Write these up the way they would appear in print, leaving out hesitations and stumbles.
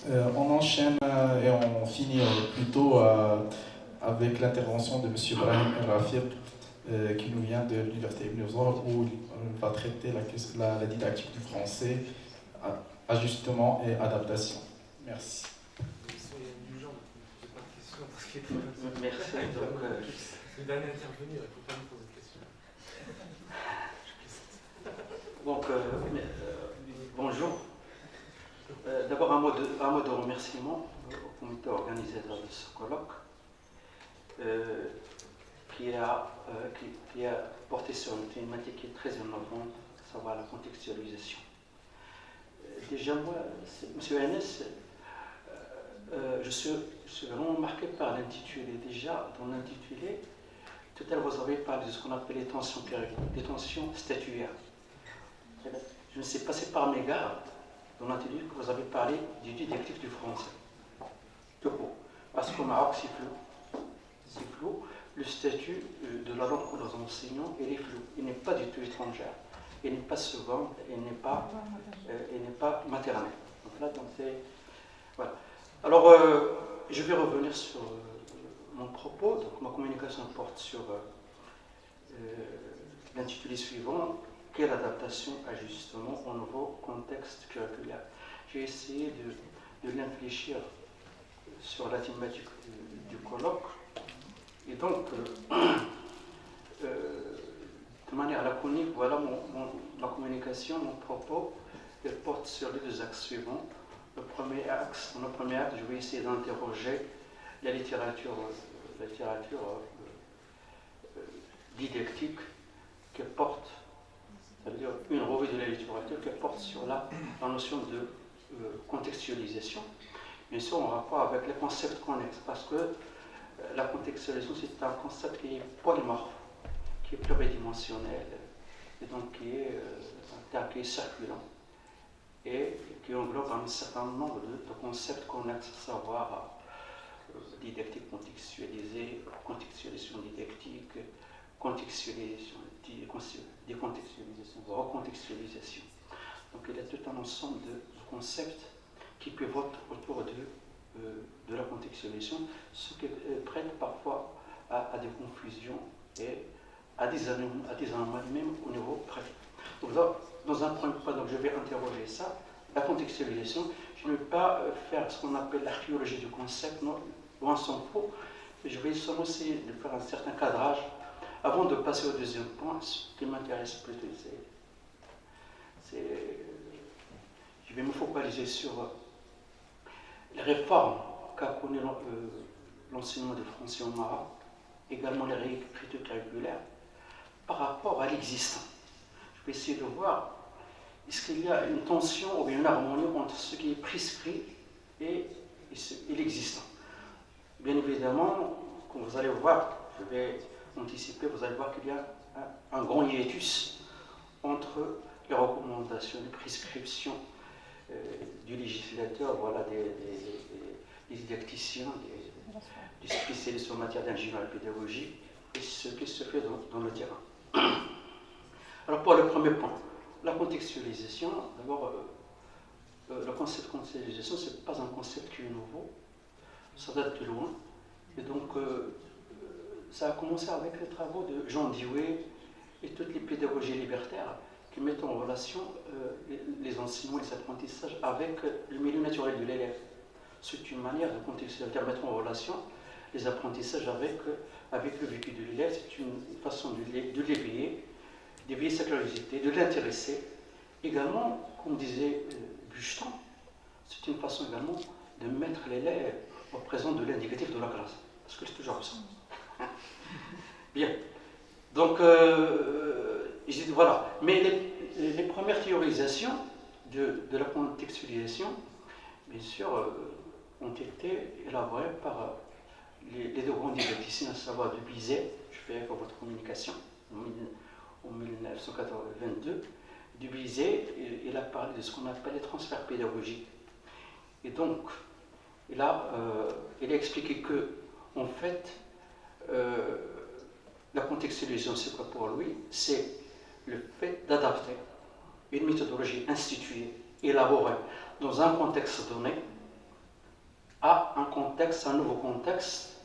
On enchaîne et on finit plutôt avec l'intervention de M. Brahim El Rafiq qui nous vient de l'Université Ibn Zor où il va traiter la didactique du français, ajustement et adaptation. Merci. Merci. Donc, le dernier intervenu, il ne faut pas me poser de questions. Donc, bonjour. D'abord, un mot de remerciement au comité organisateur de ce colloque qui a porté sur une thématique qui est très innovante, à savoir la contextualisation. Déjà, moi, M. Enes, je suis vraiment marqué par l'intitulé. Déjà, dans l'intitulé, tout à l'heure, vous avez parlé de ce qu'on appelle les tensions périodiques, les tensions statuaires. Je ne sais pas, c'est par mégarde, dans l'intitulé, que vous avez parlé du didactique du français. Tout court. Parce qu'au Maroc, c'est flou. Le statut de la langue que nous enseignons, il est flou. Il n'est pas du tout étranger. Il n'est pas seconde, il n'est pas maternel. Donc là, c'est... Voilà. Alors, je vais revenir sur mon propos. Donc, ma communication porte sur l'intitulé suivant: quelle adaptation, ajustement au nouveau contexte curriculaire. J'ai essayé de l'infléchir sur la thématique du colloque. Et donc, de manière laconique, voilà ma communication, mon propos. Elle porte sur les deux axes suivants. Dans le premier axe, je vais essayer d'interroger la littérature didactique qui porte, c'est-à-dire une revue de la littérature qui porte sur la notion de contextualisation, bien sûr en rapport avec les concepts connexes, parce que la contextualisation, c'est un concept qui est polymorphe, qui est pluridimensionnel, et donc qui est un terme qui est circulant, et qui englobe un certain nombre de concepts connexes, à savoir didactique contextualisée, contextualisation didactique, contextualisation, décontextualisation, recontextualisation. Donc il y a tout un ensemble de concepts qui pivotent autour de la contextualisation, ce qui prête parfois à des confusions et à des anomalies même au niveau pratique. Donc dans un premier point, je vais interroger ça, la contextualisation. Je ne vais pas faire ce qu'on appelle l'archéologie du concept, non, loin s'en faut, mais je vais seulement essayer de faire un certain cadrage avant de passer au deuxième point. Ce qui m'intéresse plutôt, je vais me focaliser sur les réformes qu'a connues l'enseignement du français au Maroc, également les réécritures curriculaires, par rapport à l'existant. Je vais essayer de voir, est-ce qu'il y a une tension ou une harmonie entre ce qui est prescrit et l'existant. Bien évidemment, comme vous allez voir, je vais anticiper, vous allez voir qu'il y a un grand hiatus entre les recommandations, les prescriptions du législateur, voilà, des didacticiens, des spécialistes en matière d'ingénierie pédagogique, et ce qui se fait dans le terrain. Alors pour le premier point, la contextualisation, d'abord, le concept de contextualisation, ce n'est pas un concept qui est nouveau, ça date de loin, et donc ça a commencé avec les travaux de Jean Dewey et toutes les pédagogies libertaires qui mettent en relation les enseignements et les apprentissages avec le milieu naturel de l'élève. C'est une manière de contextualiser, de mettre en relation les apprentissages avec le vécu de l'élève. C'est une façon de l'éveiller, d'éveiller sa curiosité, de l'intéresser. Également, comme disait Bucheton, c'est une façon également de mettre l'élève au présent de l'indicatif de la classe. Parce que c'est toujours ça. Bien. Donc, je dis voilà. Mais les premières théorisations de la contextualisation, bien sûr, ont été élaborées par les deux grands didacticiens, à savoir de Bizet, je fais pour votre communication, en 1922. De Bizet, il a parlé de ce qu'on appelle les transferts pédagogiques. Et donc, il a expliqué que, en fait, la contextualisation, c'est quoi pour lui? C'est le fait d'adapter une méthodologie instituée, élaborée dans un contexte donné, à un contexte, un nouveau contexte,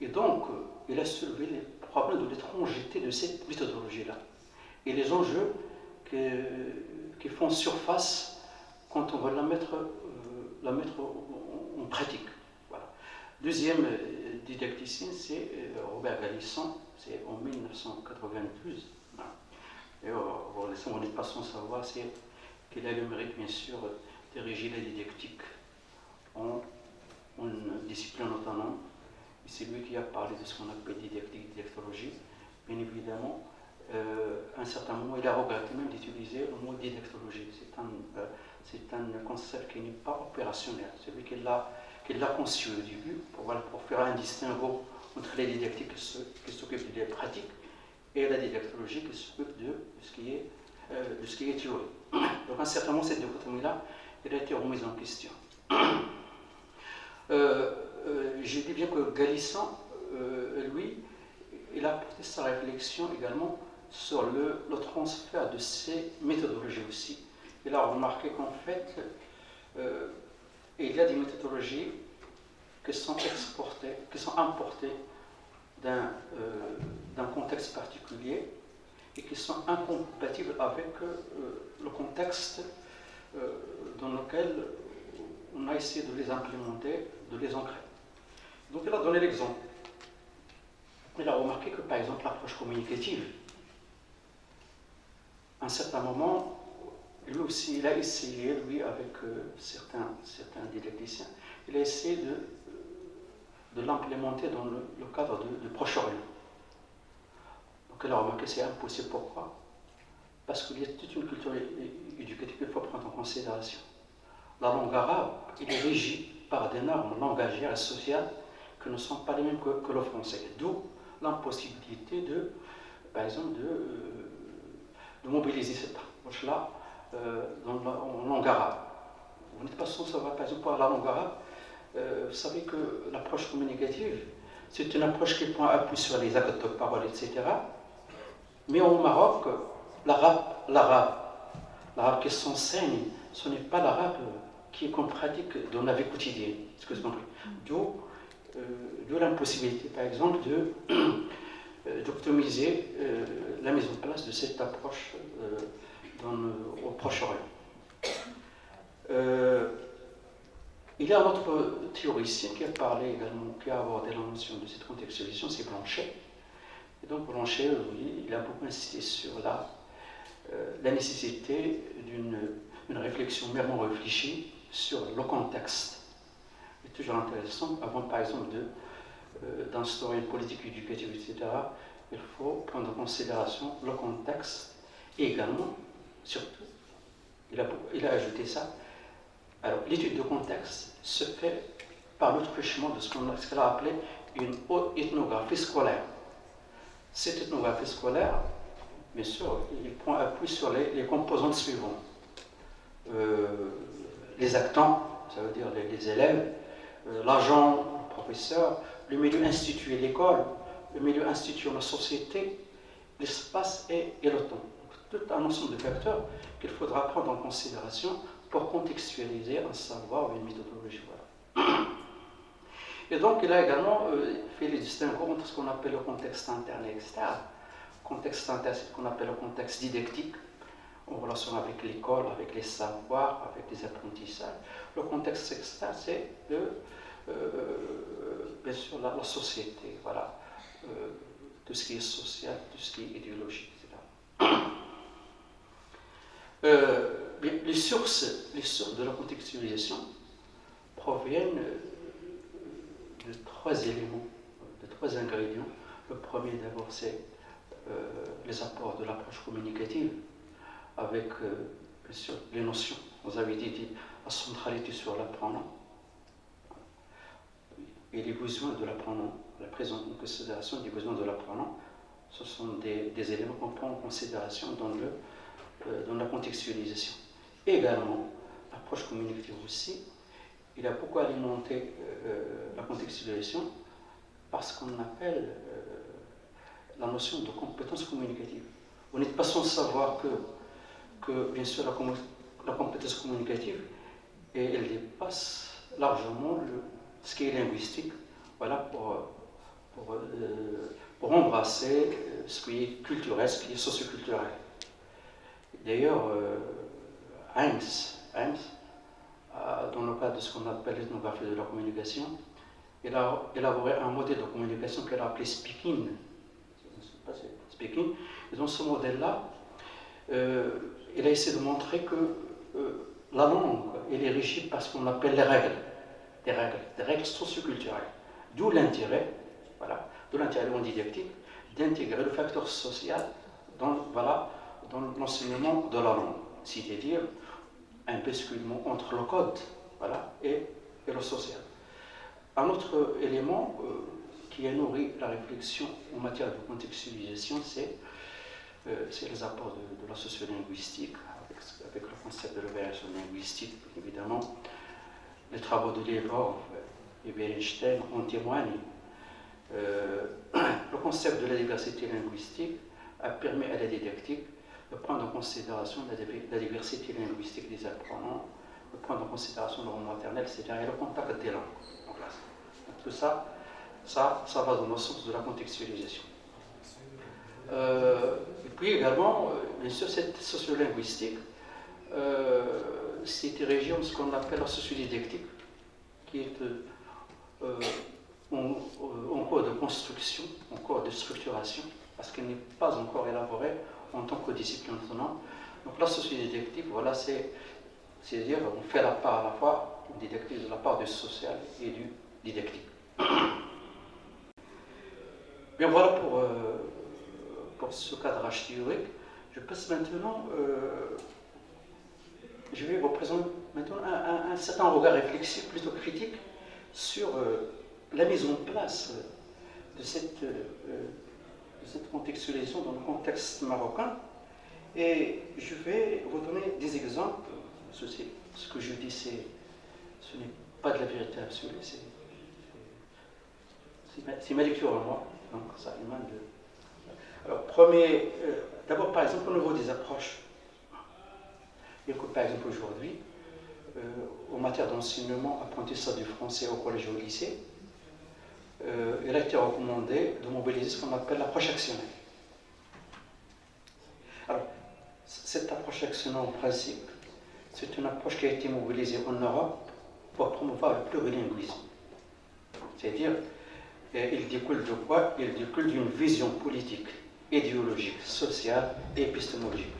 et donc il a soulevé les problèmes de l'étrangeté de cette méthodologie-là et les enjeux qui font surface quand on va la mettre en pratique. Voilà. Deuxième didacticien, c'est Robert Galisson, c'est en 1992. Voilà. Et on n'est pas sans savoir qu'il a le mérite, bien sûr, d'ériger la didactique en une discipline autonome. Et c'est lui qui a parlé de ce qu'on appelle didactique, didactologie. Bien évidemment, à un certain moment, il a regretté même d'utiliser le mot didactologie. C'est un concept qui n'est pas opérationnel. C'est lui qui l'a conçu au début pour faire un distinguo entre les didactiques qui s'occupent des pratiques et la didactologie qui s'occupe de ce qui est théorie. Donc à un certain moment, cette dichotomie-là, elle a été remise en question. J'ai dit bien que Galisson, lui, il a porté sa réflexion également sur le transfert de ces méthodologies aussi. Il a remarqué qu'en fait, il y a des méthodologies qui sont exportées, qui sont importées d'un contexte particulier et qui sont incompatibles avec le contexte dans lequel on a essayé de les implémenter, de les ancrer. Donc il a donné l'exemple. Il a remarqué que par exemple l'approche communicative, à un certain moment, lui aussi, il a essayé, lui, avec certains didacticiens, il a essayé de l'implémenter dans le cadre de Proche-Orient. Donc il a remarqué que c'est impossible. Pourquoi? Parce qu'il y a toute une culture éducative qu'il faut prendre en considération. La langue arabe, il est régi par des normes langagières et sociales qui ne sont pas les mêmes que le français. D'où l'impossibilité par exemple, de mobiliser cette approche-là en langue arabe. Vous n'êtes pas sans savoir, par exemple, pour la langue arabe, vous savez que l'approche communicative, c'est une approche qui prend appui sur les actes de parole, etc. Mais au Maroc, l'arabe qui s'enseigne, ce n'est pas l'arabe qui est qu'on pratique dans la vie quotidienne. Est-ce que vous comprenez? D'où l'impossibilité, par exemple, d'optimiser la mise en place de cette approche au Proche-Orient. Il y a un autre théoricien qui a parlé également, qui a abordé la notion de cette contextualisation, c'est Blanchet. Et donc Blanchet, il a beaucoup insisté sur la nécessité d'une réflexion merement réfléchie sur le contexte. C'est toujours intéressant, avant par exemple d'instaurer une politique éducative, etc., il faut prendre en considération le contexte et également, surtout, il a ajouté ça. Alors, l'étude de contexte se fait par le truchement de ce qu'elle a appelé une ethnographie scolaire. Cette ethnographie scolaire, bien sûr, il prend appui sur les composantes suivantes. Les actants, ça veut dire les élèves, l'agent, le professeur, le milieu institué, l'école, le milieu institué, la société, l'espace et le temps. Donc, tout un ensemble de facteurs qu'il faudra prendre en considération pour contextualiser un savoir ou une méthodologie. Voilà. Et donc, il a également fait les distinguos entre ce qu'on appelle le contexte interne et externe. Le contexte interne, c'est ce qu'on appelle le contexte didactique, en relation avec l'école, avec les savoirs, avec les apprentissages. Le contexte externe, c'est bien sûr la société, voilà, tout ce qui est social, tout ce qui est idéologique, etc. Les sources de la contextualisation proviennent de trois éléments, de trois ingrédients. Le premier d'abord, c'est les apports de l'approche communicative, avec bien sûr les notions. Vous avez dit la centralité sur l'apprenant et les besoins de l'apprenant, la prise en considération des besoins de l'apprenant. Ce sont des éléments qu'on prend en considération dans la contextualisation. Et également, l'approche communicative aussi, il a beaucoup alimenté la contextualisation par ce qu'on appelle la notion de compétence communicative. Vous n'êtes pas sans savoir que bien sûr, la compétence communicative, elle dépasse largement ce qui est linguistique, voilà, pour embrasser ce qui est culturel, ce qui est socioculturel. D'ailleurs, Heinz, dans le cadre de ce qu'on appelle l'ethnographie de la communication, il a élaboré un modèle de communication qu'il a appelé Speaking. Et dans ce modèle-là, il a essayé de montrer que la langue, elle est régie par ce qu'on appelle les règles, des règles socioculturelles. D'où l'intérêt, voilà, d'où l'intérêt en didactique, d'intégrer le facteur social dans l'enseignement de la langue, c'est-à-dire un basculement entre le code, voilà, et le social. Un autre élément qui a nourri la réflexion en matière de contextualisation, c'est les apports de la sociolinguistique, avec le concept de l'évaluation linguistique, évidemment. Les travaux de Levov et Bernstein en témoignent. Le concept de la diversité linguistique a permis à la didactique de prendre en considération la diversité linguistique des apprenants, de prendre en considération leur langue maternelle, etc., et le contact des langues en classe. Donc, tout ça va dans le sens de la contextualisation. Et puis également, bien sûr, cette sociolinguistique s'est érigée en ce qu'on appelle la sociodidactique, qui est en cours de construction, en cours de structuration, parce qu'elle n'est pas encore élaborée en tant que discipline autonome. Donc la sociodidactique, voilà, c'est-à-dire on fait la part à la fois didactique de la part du social et du didactique. Bien voilà pour ce cadrage théorique. Je passe maintenant, je vais vous présenter maintenant un certain regard réflexif, plutôt critique, sur la mise en place de cette contextualisation dans le contexte marocain. Et je vais vous donner des exemples. Ce que je dis, ce n'est pas de la vérité absolue, c'est ma lecture en moi. Donc ça émane de... Alors, d'abord, par exemple, au niveau des approches. Et que, par exemple, aujourd'hui, en matière d'enseignement, apprentissage du français au collège et au lycée, il a été recommandé de mobiliser ce qu'on appelle l'approche actionnelle. Alors, cette approche actionnelle, en principe, c'est une approche qui a été mobilisée en Europe pour promouvoir le plurilinguisme. C'est-à-dire, il découle de quoi? Il découle d'une vision politique, idéologique, sociale et épistémologique.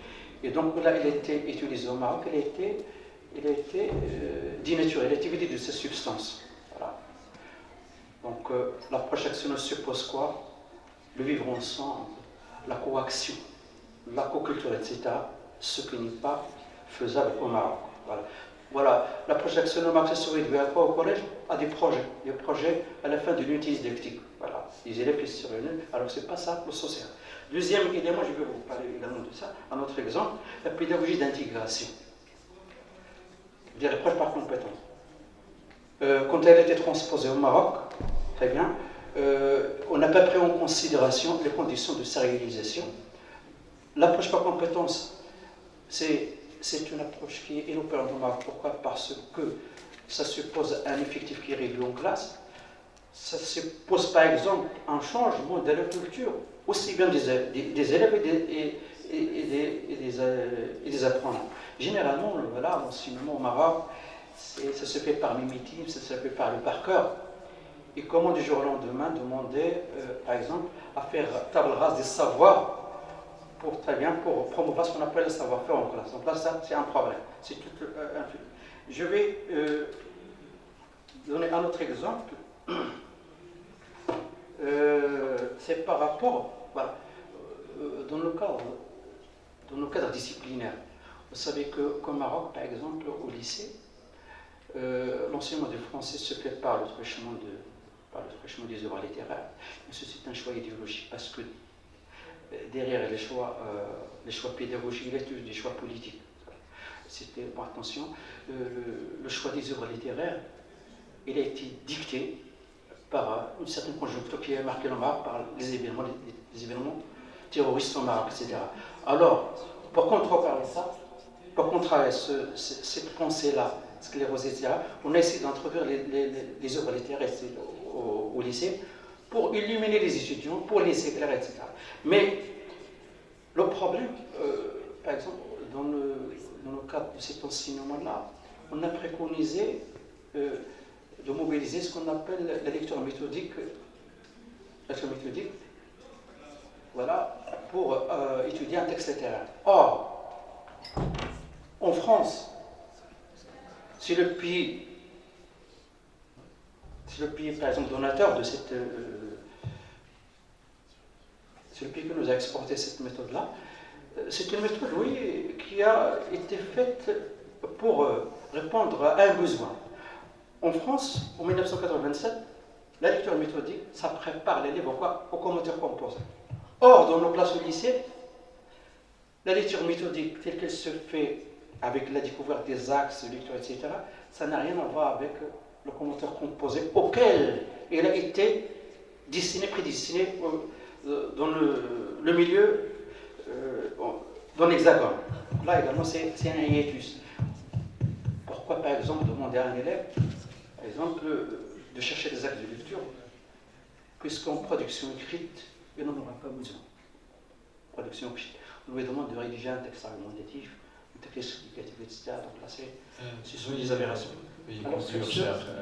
Et donc là, il a été utilisé au Maroc, il a été dénaturé, il a été vidé de sa substance. Voilà. Donc l'approche actionnelle suppose quoi? Le vivre ensemble, la coaction, la co-culture, etc. Ce qui n'est pas faisable au Maroc. Voilà. L'approche actionnelle marxiste se réduit à quoi au collège? À des projets à la fin de l'unité didactique. Voilà. Les élèves qui se réunissent, alors c'est pas ça le social. Deuxième élément, je vais vous parler également de ça, un autre exemple, la pédagogie d'intégration. C'est-à-dire l'approche par compétence. Quand elle a été transposée au Maroc, très bien, on n'a pas pris en considération les conditions de sa réalisation. L'approche par compétence, c'est une approche qui est inopérante au Maroc. Pourquoi? Parce que ça suppose un effectif qui est réduit en classe. Ça suppose par exemple un changement de la culture, aussi bien des élèves et des apprenants. Généralement, l'enseignement au Maroc, ça se fait par mimétisme, ça se fait par le par cœur. Et comment du jour au lendemain demander, par exemple, à faire table rase des savoirs pour promouvoir ce qu'on appelle le savoir-faire en classe. Donc là, ça, c'est un problème. C'est tout Je vais donner un autre exemple. C'est par rapport, dans le cadre disciplinaire. Vous savez qu'au Maroc, par exemple, au lycée, l'enseignement du français se fait par le truchement des œuvres littéraires. Mais ceci est un choix idéologique parce que derrière les choix pédagogiques, il y a toujours des choix politiques. C'était, bon, attention, le choix des œuvres littéraires, il a été dicté par une certaine conjoncture qui a marqué le Maroc par les événements terroristes au Maroc, etc. Alors, pour contrecarrer ça, pour contrecarrer cette pensée-là sclérose, etc. On a essayé d'introduire les œuvres littéraires au lycée pour illuminer les étudiants, pour les éclairer, etc. Mais le problème, par exemple, dans le cadre de cet enseignement-là, on a préconisé de mobiliser ce qu'on appelle la lecture méthodique, voilà, pour étudier un texte littéraire. Or, en France, c'est le pays, par exemple, donateur de cette... c'est le pays qui nous a exporté cette méthode-là. C'est une méthode, oui, qui a été faite pour répondre à un besoin. En France, en 1987, la lecture méthodique, ça prépare l'élève au commentaire composé. Or, dans nos classes au lycée, la lecture méthodique telle qu'elle se fait avec la découverte des axes de lecture, etc., ça n'a rien à voir avec le commentaire composé auquel il a été prédestiné dans le milieu, dans l'hexagone. Là également, c'est un hiatus. Pourquoi, par exemple, demander à un élève, par exemple, de chercher des actes de lecture, puisqu'en production écrite, il n'en aura pas besoin. Production écrite, on lui demande de rédiger un texte argumentatif, un texte explicatif, etc. Donc là, ce sont des aberrations. Alors,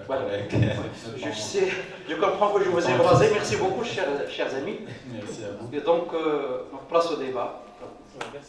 voilà. Je comprends que je vous ai écrasé. Merci beaucoup, chers amis. Merci à vous. Et donc, place au débat. Merci.